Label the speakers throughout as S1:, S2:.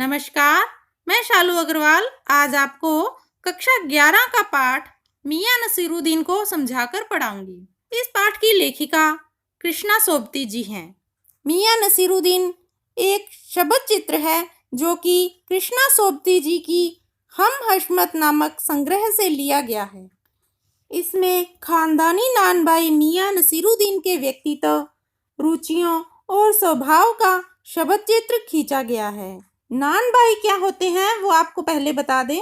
S1: नमस्कार, मैं शालू अग्रवाल आज आपको कक्षा 11 का पाठ मियां नसीरुद्दीन को समझाकर पढ़ाऊंगी। इस पाठ की लेखिका कृष्णा सोबती जी हैं। मियां नसीरुद्दीन एक शब्द चित्र है जो कि कृष्णा सोबती जी की हम हशमत नामक संग्रह से लिया गया है। इसमें खानदानी नानबाई मियां नसीरुद्दीन के व्यक्तित्व, रुचियों और स्वभाव का शब्द चित्र खींचा गया है। नानबाई क्या होते हैं वो आपको पहले बता दें।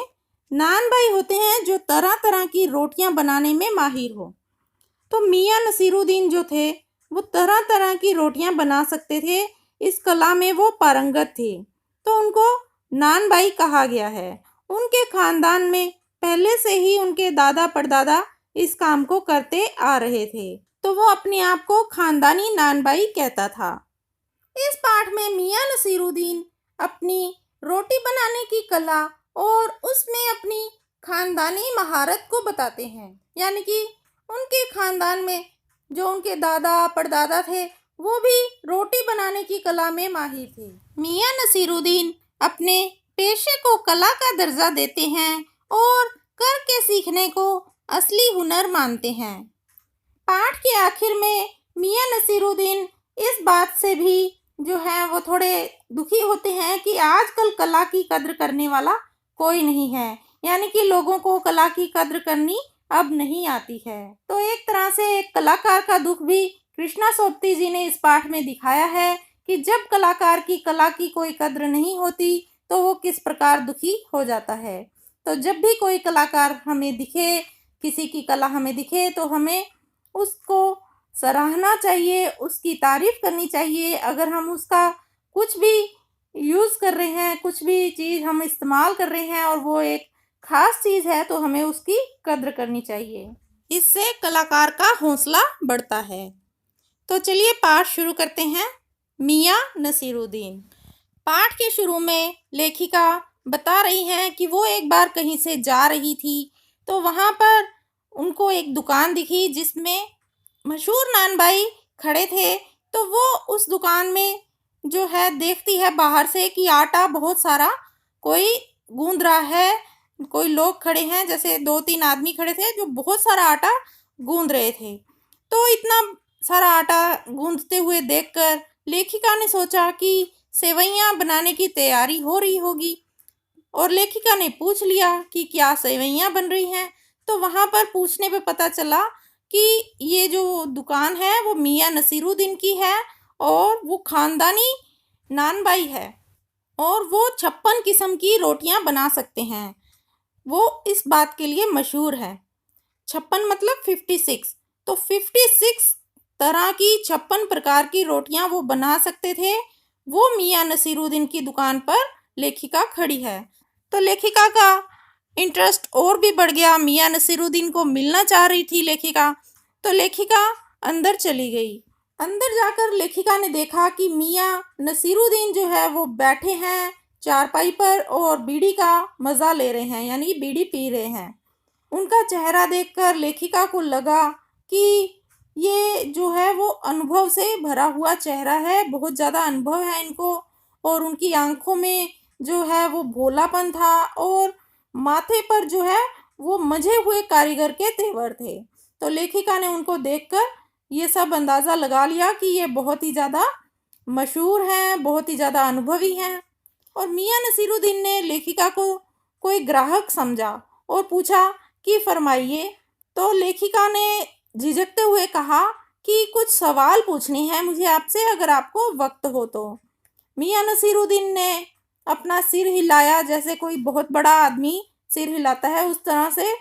S1: नानबाई होते हैं जो तरह तरह की रोटियां बनाने में माहिर हो। तो मियां नसीरुद्दीन जो थे वो तरह तरह की रोटियां बना सकते थे। इस कला में वो पारंगत थे, तो उनको नानबाई कहा गया है। उनके खानदान में पहले से ही उनके दादा परदादा इस काम को करते आ रहे थे, तो वो अपने आप को खानदानी नानबाई कहता था। इस पाठ में मियां नसीरुद्दीन अपनी रोटी बनाने की कला और उसमें अपनी खानदानी महारत को बताते हैं। यानी कि उनके खानदान में जो उनके दादा परदादा थे वो भी रोटी बनाने की कला में माहिर थे। मियां नसीरुद्दीन अपने पेशे को कला का दर्जा देते हैं और करके सीखने को असली हुनर मानते हैं। पाठ के आखिर में मियां नसीरुद्दीन इस बात से भी जो है वो थोड़े दुखी होते हैं कि आजकल कला की कद्र करने वाला कोई नहीं है। यानी कि लोगों को कला की कद्र करनी अब नहीं आती है। तो एक तरह से एक कलाकार का दुख भी कृष्णा सोबती जी ने इस पाठ में दिखाया है कि जब कलाकार की कला की कोई कद्र नहीं होती तो वो किस प्रकार दुखी हो जाता है। तो जब भी कोई कलाकार हमें दिखे, किसी की कला हमें दिखे, तो हमें उसको सराहना चाहिए, उसकी तारीफ करनी चाहिए। अगर हम उसका कुछ भी यूज़ कर रहे हैं, कुछ भी चीज़ हम इस्तेमाल कर रहे हैं और वो एक ख़ास चीज़ है, तो हमें उसकी कद्र करनी चाहिए। इससे कलाकार का हौसला बढ़ता है। तो चलिए पाठ शुरू करते हैं। मियां नसीरुद्दीन। पाठ के शुरू में लेखिका बता रही हैं कि वो एक बार कहीं से जा रही थी, तो वहाँ पर उनको एक दुकान दिखी जिसमें मशहूर नानबाई खड़े थे। तो वो उस दुकान में जो है देखती है बाहर से कि आटा बहुत सारा कोई गूंद रहा है। कोई लोग खड़े हैं, जैसे 2-3 आदमी खड़े थे जो बहुत सारा आटा गूंद रहे थे। तो इतना सारा आटा गूंदते हुए देखकर लेखिका ने सोचा कि सेवइयाँ बनाने की तैयारी हो रही होगी, और लेखिका ने पूछ लिया कि क्या सेवइयाँ बन रही हैं। तो वहाँ पर पूछने पे पता चला कि ये जो दुकान है वो मियां नसीरुद्दीन की है और वो खानदानी नानबाई है और वो 56 किस्म की रोटियां बना सकते हैं। वो इस बात के लिए मशहूर है। 56 मतलब 56, तो 56 तरह की 56 प्रकार की रोटियां वो बना सकते थे। वो मियां नसीरुद्दीन की दुकान पर लेखिका खड़ी है। तो लेखिका का इंटरेस्ट और भी बढ़ गया। मियां नसीरुद्दीन को मिलना चाह रही थी लेखिका, तो लेखिका अंदर चली गई। अंदर जाकर लेखिका ने देखा कि मियां नसीरुद्दीन जो है वो बैठे हैं चारपाई पर और बीड़ी का मज़ा ले रहे हैं, यानी बीड़ी पी रहे हैं। उनका चेहरा देखकर लेखिका को लगा कि ये जो है वो अनुभव से भरा हुआ चेहरा है, बहुत ज़्यादा अनुभव है इनको। और उनकी आंखों में जो है वो भोलापन था और माथे पर जो है वो मजे हुए कारीगर के तेवर थे। तो लेखिका ने उनको देखकर ये सब अंदाज़ा लगा लिया कि ये बहुत ही ज़्यादा मशहूर हैं, बहुत ही ज़्यादा अनुभवी हैं। और मियां नसीरुद्दीन ने लेखिका को कोई ग्राहक समझा और पूछा कि फरमाइए। तो लेखिका ने झिझकते हुए कहा कि कुछ सवाल पूछने हैं मुझे आपसे, अगर आपको वक्त हो तो। मियां नसीरुद्दीन ने अपना सिर हिलाया, जैसे कोई बहुत बड़ा आदमी सिर हिलाता है उस तरह से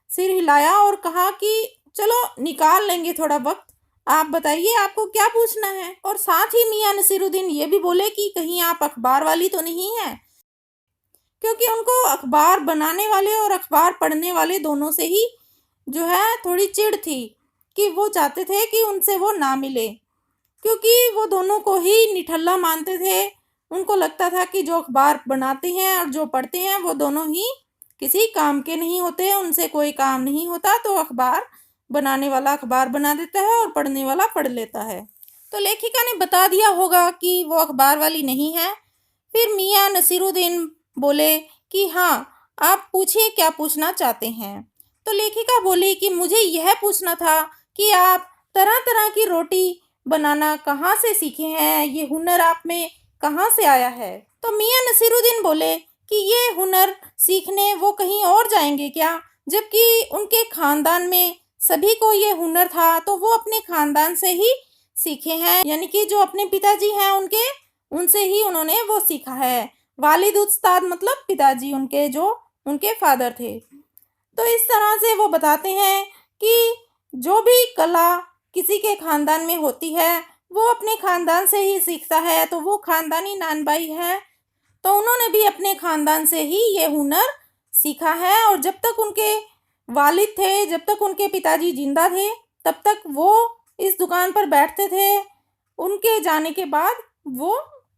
S1: सिर हिलाया और कहा कि चलो निकाल लेंगे थोड़ा वक्त, आप बताइए आपको क्या पूछना है। और साथ ही मियां नसीरुद्दीन ये भी बोले कि कहीं आप अखबार वाली तो नहीं हैं, क्योंकि उनको अखबार बनाने वाले और अखबार पढ़ने वाले दोनों से ही जो है थोड़ी चिढ़ थी कि वो चाहते थे कि उनसे वो ना मिले, क्योंकि वो दोनों को ही निठल्ला मानते थे। उनको लगता था कि जो अखबार बनाते हैं और जो पढ़ते हैं वो दोनों ही किसी काम के नहीं होते, उनसे कोई काम नहीं होता। तो अखबार बनाने वाला अखबार बना देता है और पढ़ने वाला पढ़ लेता है। तो लेखिका ने बता दिया होगा कि वो अखबार वाली नहीं है। फिर मियां नसीरुद्दीन बोले कि हाँ, आप पूछिए क्या पूछना चाहते हैं। तो लेखिका बोली कि मुझे यह पूछना था कि आप तरह-तरह की रोटी बनाना कहाँ से सीखे हैं? ये हुनर आप में कहाँ से आया है? तो मियाँ नसीरुद्दीन बोले कि ये हुनर सीखने वो कहीं और जाएंगे क्या? जबकि उनके खानदान में सभी को ये हुनर था, तो वो अपने खानदान से ही सीखे हैं, यानी कि जो अपने पिताजी हैं उनके, उनसे ही उन्होंने वो सीखा है। वालिद उस्ताद मतलब पिताजी उनके, जो उनके फादर थे। तो इस तरह से वो बताते हैं कि जो भी कला किसी के खानदान में होती है, वो अपने खानदान से ही सीखता है। तो वो खानदानी नानबाई है, तो उन्होंने भी अपने खानदान से ही ये हुनर सीखा है। और जब तक उनके वालिद थे, जब तक उनके पिताजी जिंदा थे, तब तक वो इस दुकान पर बैठते थे। उनके जाने के बाद वो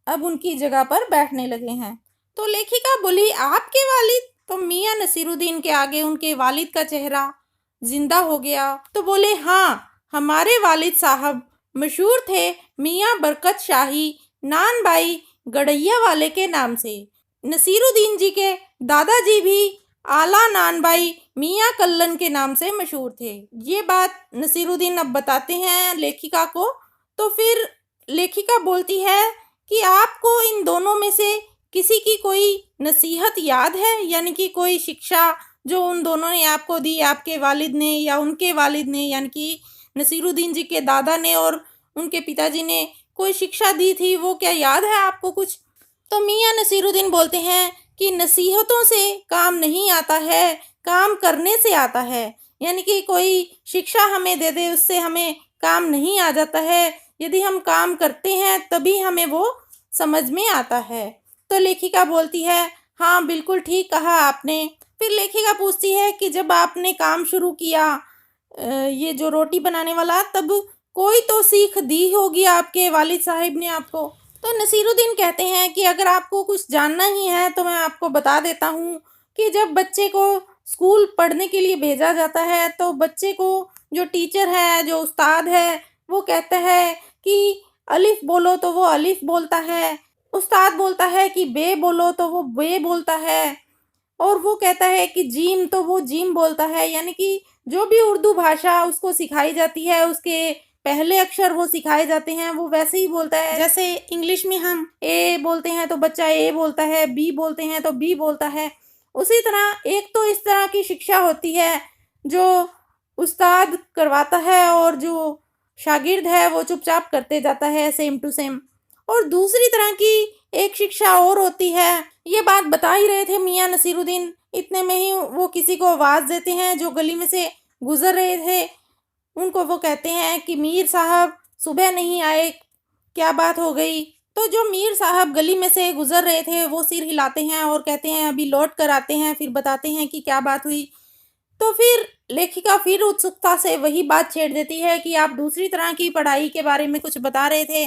S1: अब उनकी जगह पर बैठने लगे हैं। तो लेखिका बोली, आपके वालिद? तो मियाँ नसीरुद्दीन के आगे उनके वालिद का चेहरा जिंदा हो गया। तो बोले, हाँ, हमारे वालिद साहब मशहूर थे मियाँ बरकत शाही नानबाई गड़ैया वाले के नाम से। नसीरुद्दीन जी के दादाजी भी आला नानबाई मियाँ कल्लन के नाम से मशहूर थे। ये बात नसीरुद्दीन अब बताते हैं लेखिका को। तो फिर लेखिका बोलती है कि आपको इन दोनों में से किसी की कोई नसीहत याद है, यानी कि कोई शिक्षा जो उन दोनों ने आपको दी, आपके वालिद ने या उनके वालिद ने, यानी कि नसीरुद्दीन जी के दादा ने और उनके पिताजी ने कोई शिक्षा दी थी, वो क्या याद है आपको कुछ? तो मियाँ नसीरुद्दीन बोलते हैं कि नसीहतों से काम नहीं आता है, काम करने से आता है। यानी कि कोई शिक्षा हमें दे दे, उससे हमें काम नहीं आ जाता है। यदि हम काम करते हैं तभी हमें वो समझ में आता है। तो लेखिका बोलती है, हाँ, बिल्कुल ठीक कहा आपने। फिर लेखिका पूछती है कि जब आपने काम शुरू किया ये जो रोटी बनाने वाला, तब कोई तो सीख दी होगी आपके वालिद साहिब ने आपको। तो नसीरुद्दीन कहते हैं कि अगर आपको कुछ जानना ही है तो मैं आपको बता देता हूँ कि जब बच्चे को स्कूल पढ़ने के लिए भेजा जाता है, तो बच्चे को जो टीचर है, जो उस्ताद है, वो कहता है कि अलिफ बोलो तो वो अलिफ बोलता है, उस्ताद बोलता है कि बे बोलो तो वो बे बोलता है, और वो कहता है कि जीम तो वो जीम बोलता है। यानी कि जो भी उर्दू भाषा उसको सिखाई जाती है, उसके पहले अक्षर वो सिखाए जाते हैं, वो वैसे ही बोलता है। जैसे इंग्लिश में हम ए बोलते हैं तो बच्चा ए बोलता है, बी बोलते हैं तो बी बोलता है। उसी तरह एक तो इस तरह की शिक्षा होती है जो उस्ताद करवाता है, और जो शागिर्द है वो चुपचाप करते जाता है, सेम टू सेम। और दूसरी तरह की एक शिक्षा और होती है। ये बात बता ही रहे थे मियाँ नसीरुद्दीन, इतने में ही वो किसी को आवाज़ देते हैं जो गली में से गुजर रहे थे। उनको वो कहते हैं कि मीर साहब सुबह नहीं आए, क्या बात हो गई? तो जो मीर साहब गली में से गुजर रहे थे वो सिर हिलाते हैं और कहते हैं अभी लौट कर आते हैं, फिर बताते हैं कि क्या बात हुई। तो फिर लेखिका फिर उत्सुकता से वही बात छेड़ देती है कि आप दूसरी तरह की पढ़ाई के बारे में कुछ बता रहे थे।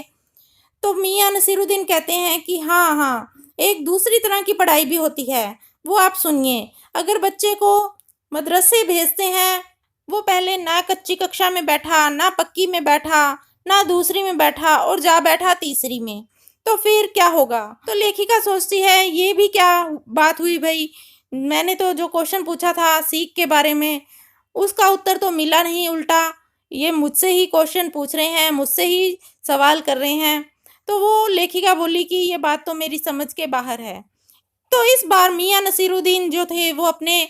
S1: तो मियाँ नसीरुद्दीन कहते हैं कि हाँ हाँ, एक दूसरी तरह की पढ़ाई भी होती है, वो आप सुनिए। अगर बच्चे को मदरसे भेजते हैं, वो पहले ना कच्ची कक्षा में बैठा, ना पक्की में बैठा, ना दूसरी में बैठा, और जा बैठा तीसरी में, तो फिर क्या होगा? तो लेखिका सोचती है ये भी क्या बात हुई भाई, मैंने तो जो क्वेश्चन पूछा था सीख के बारे में, उसका उत्तर तो मिला नहीं, उल्टा ये मुझसे ही क्वेश्चन पूछ रहे हैं, मुझसे ही सवाल कर रहे हैं। तो वो लेखिका बोली कि ये बात तो मेरी समझ के बाहर है। तो इस बार मियाँ नसीरुद्दीन जो थे वो अपने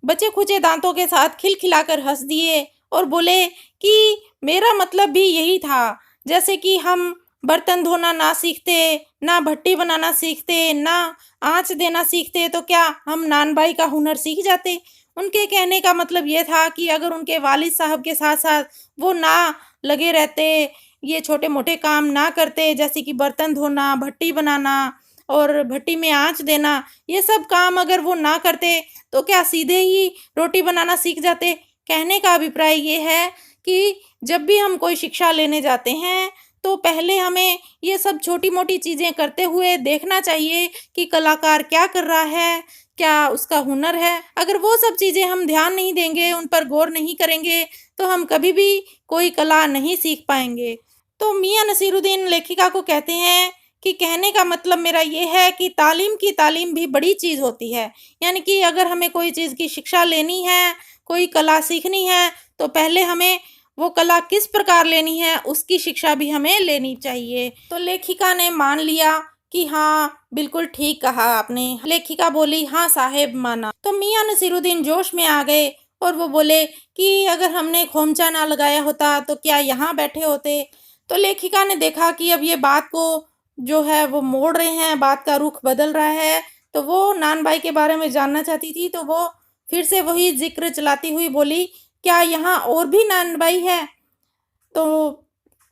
S1: बचे खुचे दांतों के साथ खिलखिलाकर हंस दिए और बोले कि मेरा मतलब भी यही था। जैसे कि हम बर्तन धोना ना सीखते, ना भट्टी बनाना सीखते, ना आँच देना सीखते, तो क्या हम नानबाई का हुनर सीख जाते? उनके कहने का मतलब ये था कि अगर उनके वालिद साहब के साथ साथ वो ना लगे रहते, ये छोटे मोटे काम ना करते, जैसे कि बर्तन धोना, भट्टी बनाना और भट्टी में आँच देना, ये सब काम अगर वो ना करते, तो क्या सीधे ही रोटी बनाना सीख जाते? कहने का अभिप्राय ये है कि जब भी हम कोई शिक्षा लेने जाते हैं, तो पहले हमें ये सब छोटी-मोटी चीज़ें करते हुए देखना चाहिए कि कलाकार क्या कर रहा है, क्या उसका हुनर है। अगर वो सब चीज़ें हम ध्यान नहीं देंगे, उन पर गौर नहीं करेंगे, तो हम कभी भी कोई कला नहीं सीख पाएँगे। तो मियाँ नसीरुद्दीन लेखिका को कहते हैं कि कहने का मतलब मेरा ये है कि तालीम की तालीम भी बड़ी चीज़ होती है। यानी कि अगर हमें कोई चीज़ की शिक्षा लेनी है, कोई कला सीखनी है, तो पहले हमें वो कला किस प्रकार लेनी है, उसकी शिक्षा भी हमें लेनी चाहिए। तो लेखिका ने मान लिया कि हाँ, बिल्कुल ठीक कहा आपने। लेखिका बोली, हाँ साहेब, माना। तो मियाँ नसीरुद्दीन जोश में आ गए और वो बोले कि अगर हमने खोमचा ना लगाया होता तो क्या यहाँ बैठे होते। तो लेखिका ने देखा कि अब ये बात को जो है वो मोड़ रहे हैं, बात का रुख बदल रहा है, तो वो नानबाई के बारे में जानना चाहती थी। तो वो फिर से वही जिक्र चलाती हुई बोली, क्या यहाँ और भी नानबाई है। तो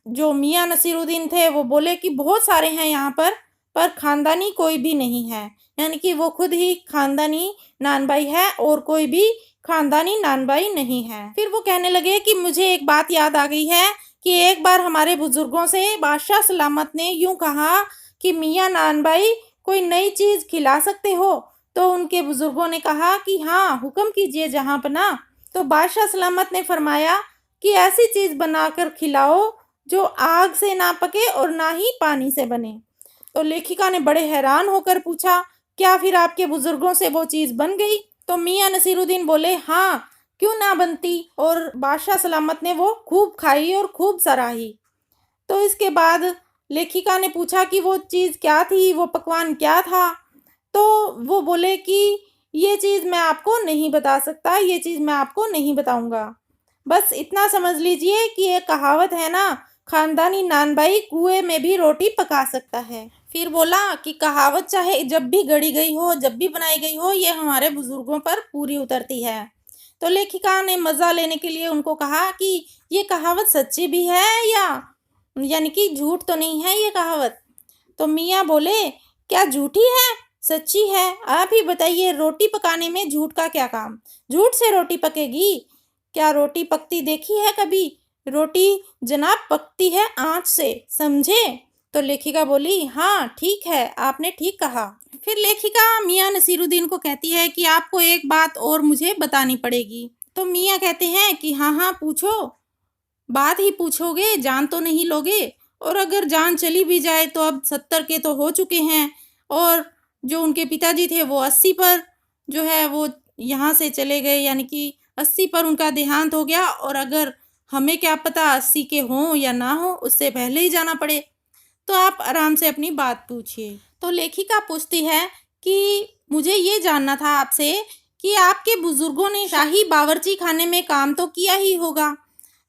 S1: जो मियाँ नसीरुद्दीन थे वो बोले कि बहुत सारे हैं यहाँ पर खानदानी कोई भी नहीं है। यानी कि वो खुद ही खानदानी नानबाई है और कोई भी खानदानी नानबाई नहीं है। फिर वो कहने लगे कि मुझे एक बात याद आ गई है कि एक बार हमारे बुजुर्गों से बादशाह सलामत ने यूं कहा कि मियाँ नानबाई कोई नई चीज़ खिला सकते हो। तो उनके बुजुर्गों ने कहा कि हाँ, हुक्म कीजिए जहाँपनाह। तो बादशाह सलामत ने फरमाया कि ऐसी चीज़ बनाकर खिलाओ जो आग से ना पके और ना ही पानी से बने। तो लेखिका ने बड़े हैरान होकर पूछा, क्या फिर आपके बुजुर्गों से वो चीज़ बन गई। तो मियाँ नसीरुद्दीन बोले, हाँ, क्यों ना बनती। और बादशाह सलामत ने वो खूब खाई और खूब सराही। तो इसके बाद लेखिका ने पूछा कि वो चीज़ क्या थी, वो पकवान क्या था। तो वो बोले कि ये चीज़ मैं आपको नहीं बता सकता, ये चीज़ मैं आपको नहीं बताऊंगा। बस इतना समझ लीजिए कि एक कहावत है ना, खानदानी नानबाई कुएं में भी रोटी पका सकता है। फिर बोला कि कहावत चाहे जब भी गढ़ी गई हो, जब भी बनाई गई हो, ये हमारे बुजुर्गों पर पूरी उतरती है। तो लेखिका ने मज़ा लेने के लिए उनको कहा कि ये कहावत सच्ची भी है या यानी कि झूठ तो नहीं है ये कहावत। तो मियाँ बोले, क्या झूठी है, सच्ची है। आप ही बताइए, रोटी पकाने में झूठ का क्या काम। झूठ से रोटी पकेगी, क्या रोटी पकती देखी है कभी। रोटी जनाब पकती है आँच से, समझे। तो लेखिका बोली, हाँ ठीक है, आपने ठीक कहा। फिर लेखिका मियाँ नसीरुद्दीन को कहती है कि आपको एक बात और मुझे बतानी पड़ेगी। तो मियाँ कहते हैं कि हाँ हाँ पूछो, बात ही पूछोगे, जान तो नहीं लोगे। और अगर जान चली भी जाए तो अब 70 के तो हो चुके हैं, और जो उनके पिताजी थे वो 80 पर जो है वो यहाँ से चले गए, यानी कि 80 पर उनका देहांत हो गया। और अगर हमें क्या पता 80 के हों या ना हो, उससे पहले ही जाना पड़े। तो आप आराम से अपनी बात पूछिए। तो लेखिका पूछती है कि मुझे ये जानना था आपसे कि आपके बुजुर्गों ने शाही बावर्ची खाने में काम तो किया ही होगा।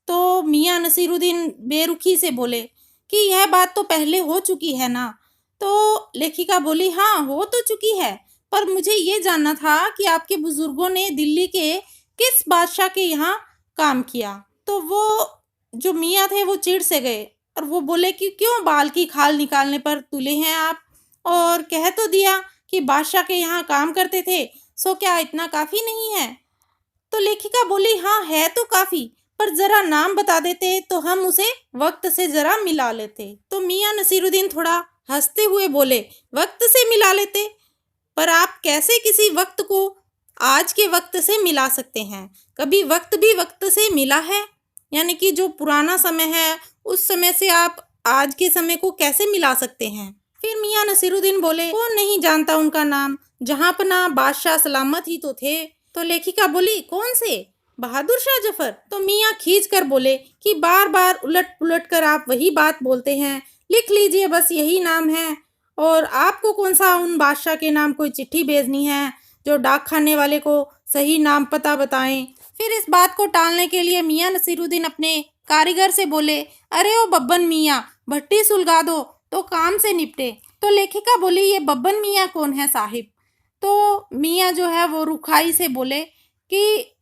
S1: तो मियाँ नसीरुद्दीन बेरुखी से बोले कि यह बात तो पहले हो चुकी है ना। तो लेखिका बोली, हाँ हो तो चुकी है, पर मुझे ये जानना था कि आपके बुजुर्गों ने दिल्ली के किस बादशाह के यहाँ काम किया। तो वो जो मियाँ थे वो चिढ़ से गए और वो बोले कि क्यों बाल की खाल निकालने पर तुले हैं आप, और कह तो दिया कि बादशाह के यहाँ काम करते थे, सो क्या इतना काफ़ी नहीं है। तो लेखिका बोली, हाँ है तो काफ़ी, पर ज़रा नाम बता देते तो हम उसे वक्त से ज़रा मिला लेते। तो मियाँ नसीरुद्दीन थोड़ा हंसते हुए बोले, वक्त से मिला लेते, पर आप कैसे किसी वक्त को आज के वक्त से मिला सकते हैं। कभी वक्त भी वक्त से मिला है, यानी कि जो पुराना समय है उस समय से आप आज के समय को कैसे मिला सकते हैं। फिर मियाँ नसीरुद्दीन बोले, कौन नहीं जानता उनका नाम, जहाँपनाह बादशाह सलामत ही तो थे। तो लेखिका बोली, कौन से, बहादुर शाह जफर। तो मियाँ खींच कर बोले कि बार बार उलट पुलट कर आप वही बात बोलते हैं, लिख लीजिए, बस यही नाम है। और आपको कौन सा उन बादशाह के नाम कोई चिट्ठी भेजनी है जो डाक खाने वाले को सही नाम पता बताएं। फिर इस बात को टालने के लिए मियाँ नसीरुद्दीन अपने कारीगर से बोले, अरे ओ बब्बन मियाँ, भट्टी सुलगा दो तो काम से निपटे। तो लेखिका बोली, ये बब्बन मियाँ कौन है साहिब। तो मियाँ जो है वो रुखाई से बोले कि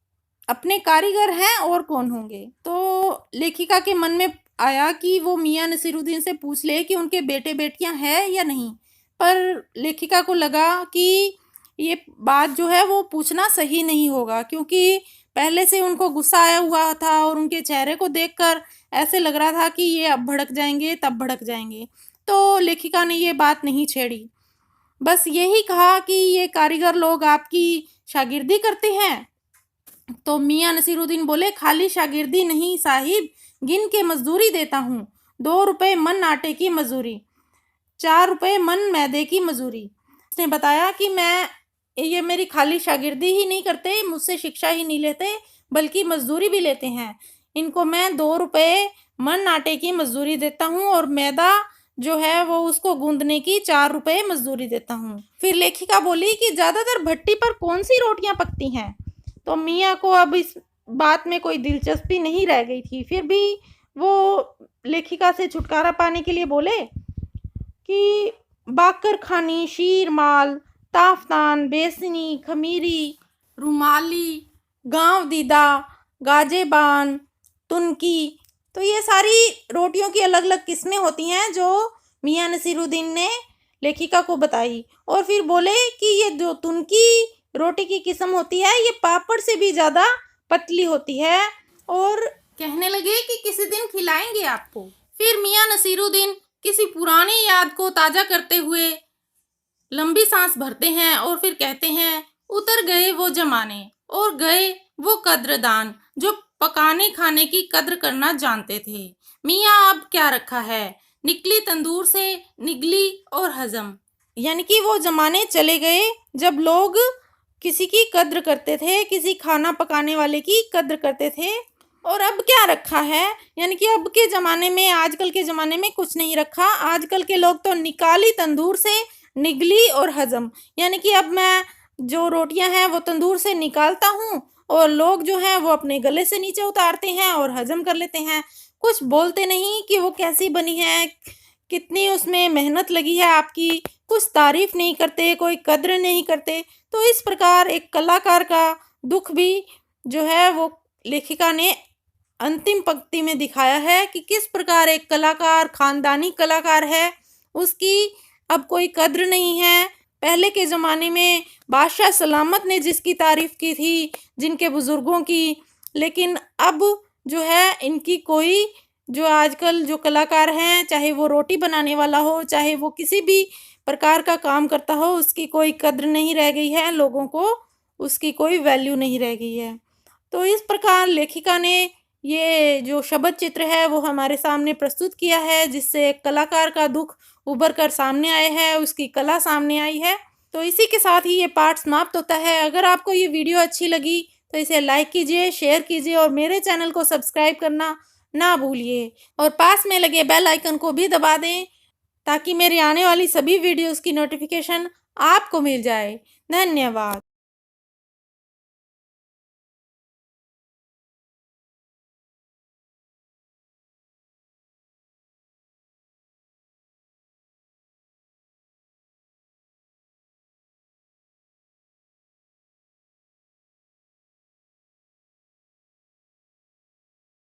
S1: अपने कारीगर हैं और कौन होंगे। तो लेखिका के मन में आया कि वो मियाँ नसीरुद्दीन से पूछ ले कि उनके बेटे बेटियां हैं या नहीं, पर लेखिका को लगा कि ये बात जो है वो पूछना सही नहीं होगा, क्योंकि पहले से उनको गुस्सा आया हुआ था और उनके चेहरे को देखकर ऐसे लग रहा था कि ये अब भड़क जाएंगे तब भड़क जाएंगे। तो लेखिका ने ये बात नहीं छेड़ी, बस यही कहा कि ये कारीगर लोग आपकी शागिर्दी करते हैं। तो मियाँ नसीरुद्दीन बोले, खाली शागिर्दी नहीं साहिब, गिन के मजदूरी देता हूँ, 2 रुपए मन आटे की मजदूरी। 4 रुपये मन मैदे की मजूरी। उसने बताया कि ये मेरी खाली शागिर्दी ही नहीं करते, मुझसे शिक्षा ही नहीं लेते, बल्कि मजदूरी भी लेते हैं। इनको मैं 2 रुपये मन आटे की मजदूरी देता हूँ और मैदा जो है वो उसको गूंदने की 4 रुपये मजदूरी देता हूँ। फिर लेखिका बोली कि ज़्यादातर भट्टी पर कौन सी रोटियां पकती हैं। तो मियाँ को अब इस बात में कोई दिलचस्पी नहीं रह गई थी। फिर भी वो लेखिका से छुटकारा पाने के लिए बोले कि बाकर खानी, शीर माल, ताफतान, बेसनी, खमीरी, रुमाली, गांव दीदा, गाजेबान, तुनकी, तो ये सारी रोटियों की अलग अलग किस्में होती हैं जो मियाँ नसीरुद्दीन ने लेखिका को बताई। और फिर बोले कि ये जो तुनकी रोटी की किस्म होती है ये पापड़ से भी ज़्यादा पतली होती है, और कहने लगे कि किसी दिन खिलाएंगे आपको। फिर मियाँ नसीरुद्दीन किसी पुरानी याद को ताज़ा करते हुए लंबी सांस भरते हैं और फिर कहते हैं, उतर गए वो जमाने और गए वो कद्रदान जो पकाने खाने की कद्र करना जानते थे। मियाँ अब क्या रखा है, निकली तंदूर से निगली और हजम। यानी कि वो जमाने चले गए जब लोग किसी की कद्र करते थे, किसी खाना पकाने वाले की कद्र करते थे। और अब क्या रखा है, यानी कि अब के ज़माने में, आजकल के ज़माने में कुछ नहीं रखा। आजकल के लोग तो निकाली तंदूर से निगली और हजम, यानी कि अब मैं जो रोटियां हैं वो तंदूर से निकालता हूँ और लोग जो हैं वो अपने गले से नीचे उतारते हैं और हजम कर लेते हैं। कुछ बोलते नहीं कि वो कैसी बनी है, कितनी उसमें मेहनत लगी है आपकी, कुछ तारीफ नहीं करते, कोई कद्र नहीं करते। तो इस प्रकार एक कलाकार का दुख भी जो है वो लेखिका ने अंतिम पंक्ति में दिखाया है कि किस प्रकार एक कलाकार, खानदानी कलाकार है, उसकी अब कोई कद्र नहीं है। पहले के ज़माने में बादशाह सलामत ने जिसकी तारीफ की थी, जिनके बुज़ुर्गों की, लेकिन अब जो है इनकी कोई, जो आजकल जो कलाकार हैं, चाहे वो रोटी बनाने वाला हो, चाहे वो किसी भी प्रकार का काम करता हो, उसकी कोई कद्र नहीं रह गई है, लोगों को उसकी कोई वैल्यू नहीं रह गई है। तो इस प्रकार लेखिका ने ये जो शब्द चित्र है वो हमारे सामने प्रस्तुत किया है, जिससे एक कलाकार का दुख उभर कर सामने आए है, उसकी कला सामने आई है। तो इसी के साथ ही ये पाठ समाप्त होता है। अगर आपको ये वीडियो अच्छी लगी तो इसे लाइक कीजिए, शेयर कीजिए और मेरे चैनल को सब्सक्राइब करना ना भूलिए, और पास में लगे बेल आइकन को भी दबा दें ताकि मेरी आने वाली सभी वीडियोस की नोटिफिकेशन आपको मिल जाए। धन्यवाद।